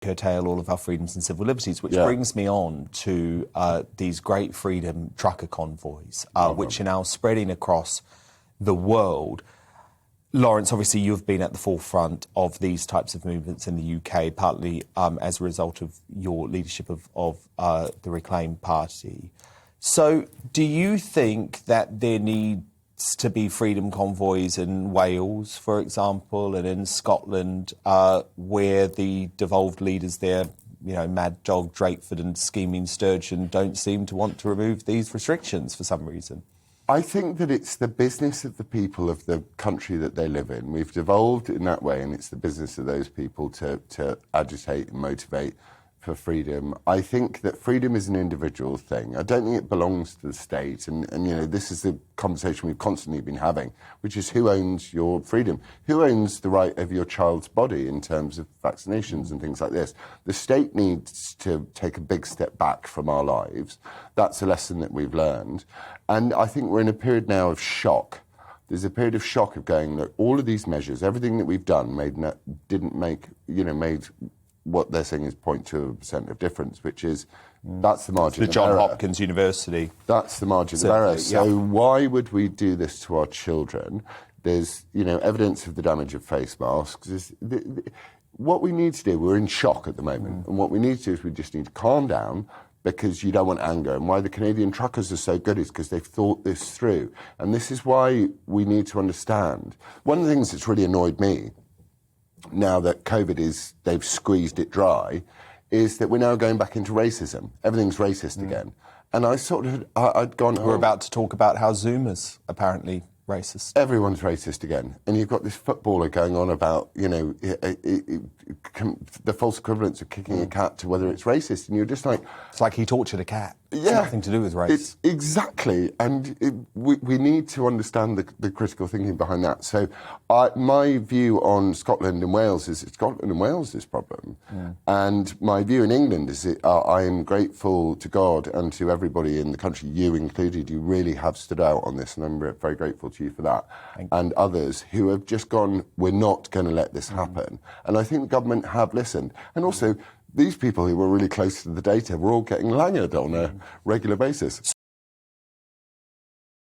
curtail all of our freedoms and civil liberties, which brings me on to these great freedom trucker convoys, which are now spreading across the world. Laurence, obviously you've been at the forefront of these types of movements in the UK, partly as a result of your leadership of the Reclaim Party. So do you think that there needs to be freedom convoys in Wales, for example, and in Scotland, where the devolved leaders there, you know, Mad Dog Drakeford and Scheming Sturgeon, don't seem to want to remove these restrictions for some reason? I think that it's the business of the people of the country that they live in. We've devolved in that way, and it's the business of those people to agitate and motivate for freedom. I think that freedom is an individual thing. I don't think it belongs to the state. And you know, this is the conversation we've constantly been having, which is who owns your freedom? Who owns the right of your child's body in terms of vaccinations and things like this? The state needs to take a big step back from our lives. That's a lesson that we've learned. And I think we're in a period now of shock. There's a period of shock of going, that all of these measures, everything that we've done made what they're saying is 0.2% of difference, which is, that's the margin of error. The Johns Hopkins University. That's the margin of error. So why would we do this to our children? There's, evidence of the damage of face masks. What we need to do, we're in shock at the moment, and what we need to do is we just need to calm down, because you don't want anger. And why the Canadian truckers are so good is because they've thought this through. And this is why we need to understand. One of the things that's really annoyed me, now that COVID they've squeezed it dry, is that we're now going back into racism. Everything's racist again. And I'd gone... We're about to talk about how Zoomers apparently racist. Everyone's racist again. And you've got this footballer going on about, the false equivalence of kicking a cat to whether it's racist. And you're just like... It's like he tortured a cat. It's nothing to do with race. Exactly. And we need to understand the critical thinking behind that. So my view on Scotland and Wales is it's Scotland and Wales' problem. And my view in England is I am grateful to God and to everybody in the country, you included. You really have stood out on this, and I'm very grateful to you for that. And others who have just gone, we're not going to let this happen. And I think the government have listened. And also, these people who were really close to the data were all getting langered on a regular basis.